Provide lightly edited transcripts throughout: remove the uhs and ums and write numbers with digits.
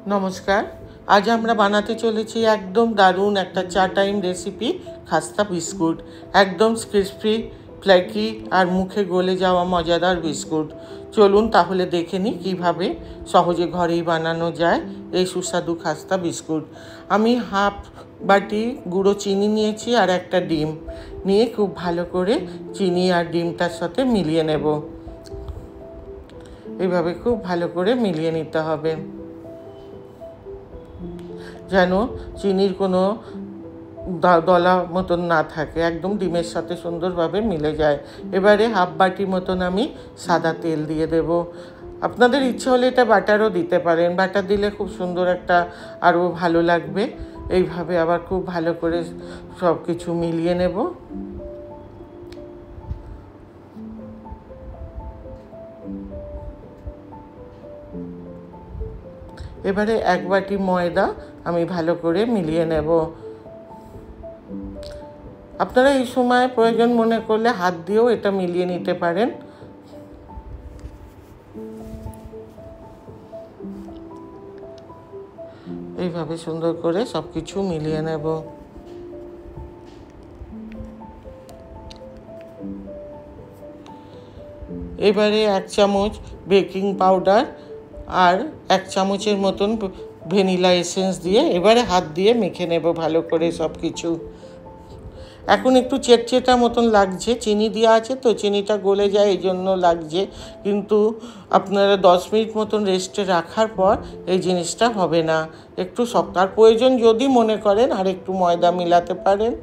নমস্কার। আজ আমরা বানাতে চলেছি একদম দারুণ একটা চা টাইম রেসিপি, খাস্তা বিস্কুট। একদম ক্রিসপি, ফ্লেকি আর মুখে গলে যাওয়া মজাদার বিস্কুট। চলুন তাহলে দেখে নিই কীভাবে সহজে ঘরেই বানানো যায় এই সুস্বাদু খাস্তা বিস্কুট। আমি হাফ বাটি গুঁড়ো চিনি নিয়েছি আর একটা ডিম নিয়ে খুব ভালো করে চিনি আর ডিমটার সাথে মিলিয়ে নেব। এইভাবে খুব ভালো করে মিলিয়ে নিতে হবে যেন চিনির কোনো দলা মতন না থাকে, একদম ডিমের সাথে সুন্দরভাবে মিলে যায়। এবারে হাফ বাটি মতন আমি সাদা তেল দিয়ে দেব। আপনাদের ইচ্ছে হলে এটা বাটারও দিতে পারেন, বাটার দিলে খুব সুন্দর একটা আরও ভালো লাগবে। এইভাবে আবার খুব ভালো করে সব কিছু মিলিয়ে নেব। এবারে এক বাটি ময়দা আমি ভালো করে মিলিয়ে নেব। আপনারা এই সময় প্রয়োজন মনে করলে হাত দিয়েও এটা মিলিয়ে নিতে পারেন। এইভাবে সুন্দর করে সব কিছু মিলিয়ে নেব। এবারে 1 চামচ বেকিং পাউডার আর 1 চামচের মতন ভ্যানিলা এসেন্স দিয়ে এবারে হাত দিয়ে মেখে নেব ভালো করে সব কিছু। এখন একটু চেটচেটা মতন লাগছে, চিনি দেওয়া আছে তো চিনিটা গলে যায় এই জন্য লাগছে, কিন্তু আপনারা 10 মিনিট মতন রেস্টে রাখার পর এই জিনিসটা হবে না। একটু শক্তার প্রয়োজন যদি মনে করেন আর একটু ময়দা মিলাতে পারেন।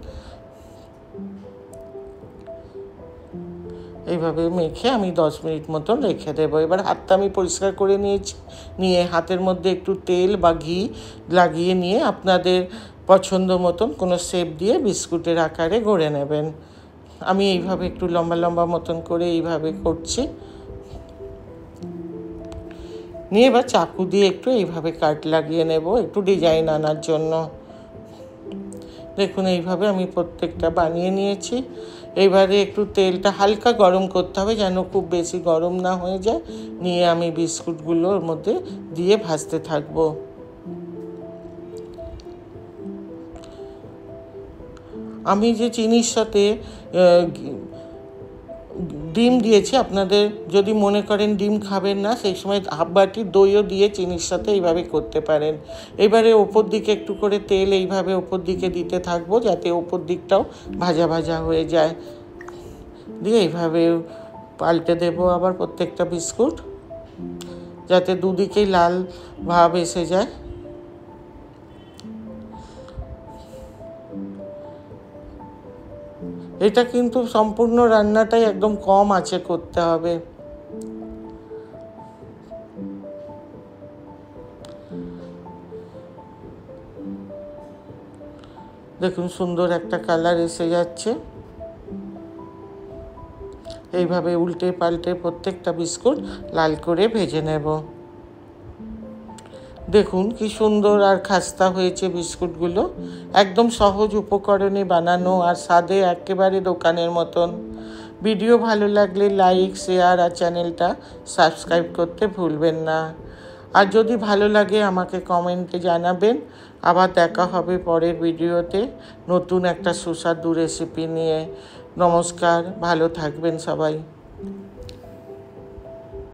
এইভাবে মেখে আমি 10 মিনিট মতন রেখে দেবো। এবার হাতটা আমি পরিষ্কার করে নিয়েছি, নিয়ে হাতের মধ্যে একটু তেল বা ঘি লাগিয়ে নিয়ে আপনাদের পছন্দ মতন কোনো শেপ দিয়ে বিস্কুটের আকারে গড়ে নেবেন। আমি এইভাবে একটু লম্বা লম্বা মতন করে এইভাবে করছি। নিয়ে এবার চাকু দিয়ে একটু এইভাবে কাট লাগিয়ে নেব একটু ডিজাইন আনার জন্য। দেখুন এইভাবে আমি প্রত্যেকটা বানিয়ে নিয়েছি। এবারে একটু তেলটা হালকা গরম করতে হবে, যেন খুব বেশি গরম না হয়ে যায়। নিয়ে আমি বিস্কুটগুলোর মধ্যে দিয়ে ভাজতে থাকবো। আমি যে চিনির সাথে ডিম দিয়েছি, আপনাদের যদি মনে করেন ডিম খাবেন না সেই সময় হাফ বাটি দইও দিয়ে চিনির সাথে এইভাবে করতে পারেন। এবারে ওপর দিকে একটু করে তেল এইভাবে ওপর দিকে দিতে থাকবো যাতে ওপর দিকটাও ভাজা ভাজা হয়ে যায়। দিয়ে এইভাবে পাল্টে দেবো আবার প্রত্যেকটা বিস্কুট, যাতে দুদিকেই লাল ভাব এসে যায়। এটা কিন্তু সম্পূর্ণ রান্নাটাই একদম কম আঁচে করতে হবে। দেখুন সুন্দর একটা কালার এসে যাচ্ছে। এইভাবে উল্টে পাল্টে প্রত্যেকটা বিস্কুট লাল করে ভেজে নেব। দেখুন কি সুন্দর আর খাস্তা হয়েছে বিস্কুটগুলো, একদম সহজ উপকরণে বানানো আর স্বাদে একেবারে দোকানের মতন। ভিডিও ভালো লাগলে লাইক, শেয়ার আর চ্যানেলটা সাবস্ক্রাইব করতে ভুলবেন না। আর যদি ভালো লাগে আমাকে কমেন্টে জানাবেন। আবার দেখা হবে পরের ভিডিওতে নতুন একটা সুস্বাদু রেসিপি নিয়ে। নমস্কার, ভালো থাকবেন সবাই।